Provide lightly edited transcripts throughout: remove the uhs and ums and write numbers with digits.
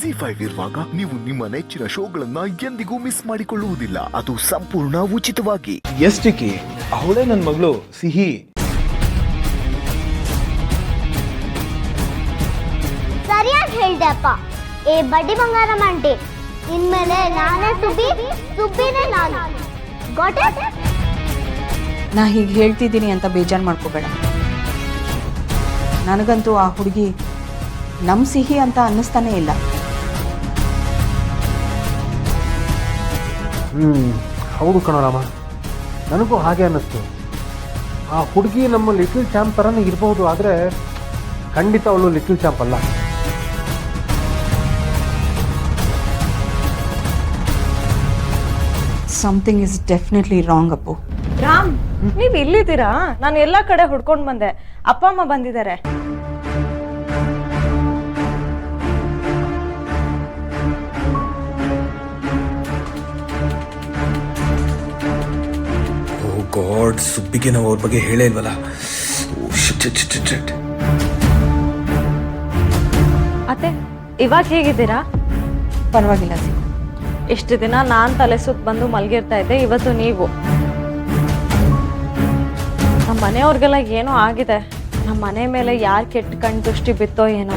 ZEE5 ಇರುವಾಗ ನೀವು ನಿಮ್ಮ ನೆಚ್ಚಿನ ಶೋಗಳನ್ನ ಎಂದಿಗೂ ಮಿಸ್ ಮಾಡಿಕೊಳ್ಳುವುದಿಲ್ಲ. ಅದು ಸಂಪೂರ್ಣ ಉಚಿತವಾಗಿ. ಎಷ್ಟಕ್ಕೆ ಅವಳೇ ನನ್ನ ಮಗಳು ಸಿಹಿ. ಸರಿಯಾಗಿ ಹೇಳ್ದೆ ಅಪ್ಪ. ಏ ಬಡ್ಡಿ ಬಂಗಾರಮ್ಮ ಆಂಟಿ, ಇನ್ಮೇಲೆ ನಾನೇ ಸುಬ್ಬಿನೇ ನಾನು. Got it? ನಾ ಹೀಗೆ ಹೇಳ್ತಿದ್ದೀನಿ ಅಂತ ಬೇಜಾರು ಮಾಡ್ಕೋಬೇಡ. ನನಗಂತೂ ಆ ಹುಡುಗಿ ನಮ್ಮ ಸಿಹಿ ಅಂತ ಅನ್ನಿಸ್ತಾನೇ ಇಲ್ಲ. ಹೌದು ಕಣರಾಮ, ನನಗೂ ಹಾಗೆ ಅನ್ನಿಸ್ತು. ಆ ಹುಡುಗಿ ನಮ್ಮ ಲಿಟಲ್ ಚಾಂಪ್ ಥರನೇ ಇರಬಹುದು, ಆದರೆ ಖಂಡಿತ ಅವಳು ಲಿಟಲ್ ಚಾಂಪ್ ಅಲ್ಲ. Something is definitely wrong Appu. Ram, ನೀವ್ ಇಲ್ಲಿದ್ದೀರಾ? ನಾನು ಎಲ್ಲಾ ಕಡೆ ಹುಡ್ಕೊಂಡ್ ಬಂದೆ. ಅಪ್ಪ ಅಮ್ಮ ಬಂದಿದ್ದಾರೆ. ಓ ಗಾಡ್, ಸುಬ್ಬಿಗೆ ನಾವು ಅವ್ರ ಬಗ್ಗೆ ಹೇಳೇ ಇಲ್ವಲ್ಲ. ಅತ್ತೆ, ಇವಾಗ ಹೇಗಿದ್ದೀರಾ? ಪರವಾಗಿಲ್ಲ ಸಿಹಿ. ಇಷ್ಟು ದಿನ ನಾನ್ ತಲೆ ಸುತ್ತ ಬಂದು ಮಲ್ಗಿರ್ತಾ ಇದ್ದೆ, ಇವತ್ತು ನೀವು. ನಮ್ಮ ಮನೆಯವ್ರಿಗೆಲ್ಲ ಏನೋ ಆಗಿದೆ. ನಮ್ಮ ಮನೆ ಮೇಲೆ ಯಾರು ಕೆಟ್ಟ ಕಣ್ ದೃಷ್ಟಿ ಬಿತ್ತೋ ಏನೋ.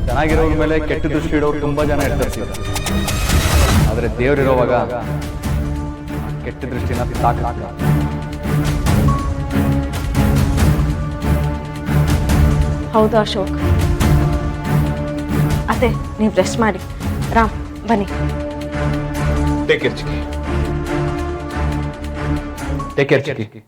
ಚೆನ್ನಾಗಿರೋರ ಮೇಲೆ ಕೆಟ್ಟ ದೃಷ್ಟಿ ಇಡೋರು ತುಂಬಾ ಜನ ಇರ್ತಾರೆ. ಆದ್ರೆ ದೇವ್ರಿರೋವಾಗ ಕೆಟ್ಟ ದೃಷ್ಟಿನ ತಾಕ. ಹೌದು ಅಶೋಕ್. ಅದೇ ನೀವು ರೆಸ್ಟ್ ಮಾಡಿ. ರಾಮ್ ಬನ್ನಿ. ಟೇಕ್ ಕೇರ್ ಚಿಕ್ಕಿ. ಟೇಕ್ ಕೇರ್ ಚಿಕ್ಕಿ.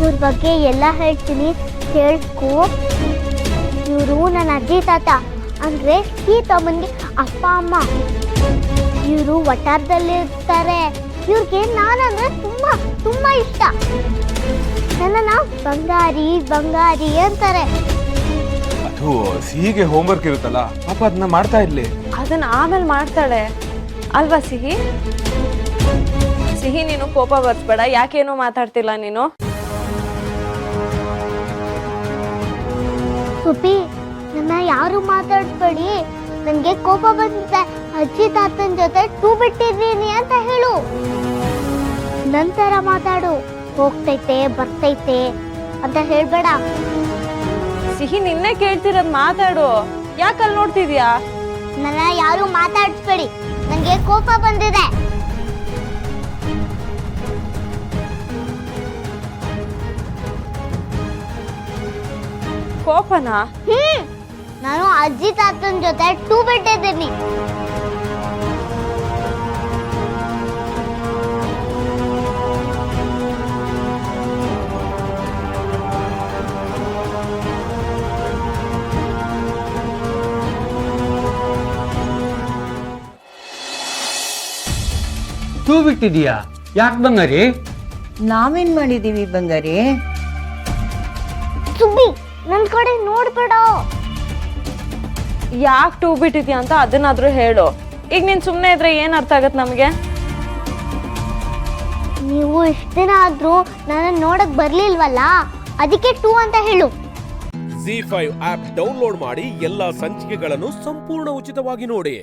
ಇವ್ರ ಬಗ್ಗೆ ಎಲ್ಲ ಹೇಳ್ತೀನಿ, ಕೇಳ್ಕೊ. ಇವರು ನನ್ನ ಅಜ್ಜಿ ತಾತ, ಅಂದ್ರೆ ಈ ತಮ್ಮನಿಗೆ ಅಪ್ಪ ಅಮ್ಮ. ಇವರು ವಟಾರದಲ್ಲಿರ್ತಾರೆ. ಇವ್ರಿಗೆ ನಾನಂದ್ರೆ ತುಂಬಾ ತುಂಬಾ ಇಷ್ಟ. ನನ್ನನ್ನ ಬಂಗಾರಿ ಬಂಗಾರಿ ಅಂತಾರೆ. ಅದು ಸಿಹಿಗೆ ಹೋಮ್ವರ್ಕ್ ಇರುತ್ತಲ್ಲ, ಪಾಪ ಅದನ್ನ ಮಾಡ್ತಾ ಇರ್ಲಿ. ಅದನ್ನ ಆಮೇಲೆ ಮಾಡ್ತಾಳೆ ಅಲ್ವಾ ಸಿಹಿ? ಸಿಹಿ, ನೀನು ಕೋಪ ಬರ್ಸ್ಬೇಡ. ಯಾಕೇನೋ ಮಾತಾಡ್ತಿಲ್ಲ ನೀನು? ಸುಬ್ಬಿ, ನನ್ನ ಯಾರು ಮಾತಾಡ್ಬೇಡಿ. ನನಗೆ ಕೋಪ ಬಂದಿದೆ. ಅಜ್ಜಿ ತಾತನ ಜೊತೆ ಟೂ ಬಿಟ್ಟಿದ್ದೀನಿ ಅಂತ ಹೇಳು. ನಂತರ ಮಾತಾಡು. ಹೋಗ್ತೈತೆ ಬರ್ತೈತೆ ಅಂತ ಹೇಳ್ಬೇಡ. ಸಿಹಿ, ನಿನ್ನೆ ಕೇಳ್ತಿರೋದ್ ಮಾತಾಡು. ಯಾಕಲ್ಲಿ ನೋಡ್ತಿದ್ಯಾ? ನನ್ನ ಯಾರು ಮಾತಾಡಿಸ್ಬೇಡಿ. ನನಗೆ ಕೋಪ ಬಂದಿದೆ. ಕೋಪನಾ? ನಾನು ಅಜ್ಜಿ ತಾತನ ಜೊತೆ ಟೂ ಬಿಟ್ಟಿದ್ದೀನಿ. ಟೂ ಬಿಟ್ಟಿದೀಯಾ? ಯಾಕೆ ಬಂಗಾರಿ? ನಾವೇನ್ ಮಾಡಿದೀವಿ ಬಂಗಾರಿ? ಸುಬ್ಬಿ, ನನ್ನ ಕಡೆ ನೋಡ್ಬೇಡ. ಯಾಕೆ ಟೂ ಬಿಟ್ಟಿದ್ಯಾ ಅಂತ ಅದನ್ನಾದ್ರೂ ಹೇಳು. ಈಗ ನೀನ್ ಸುಮ್ಮನೆ ಇದ್ರೆ ಏನ್ ಅರ್ಥ ಆಗತ್ ನಮ್ಗೆ? ನೀವು ಇಷ್ಟ ದಿನ ಆದ್ರೂ ನನ್ನ ನೋಡಕ್ ಬರ್ಲಿಲ್ವಲ್ಲ, ಅದಕ್ಕೆ ಟೂ ಅಂತ ಹೇಳು. ZEE5 ಆಪ್ ಡೌನ್ಲೋಡ್ ಮಾಡಿ ಎಲ್ಲಾ ಸಂಚಿಕೆಗಳನ್ನು ಸಂಪೂರ್ಣ ಉಚಿತವಾಗಿ ನೋಡಿ.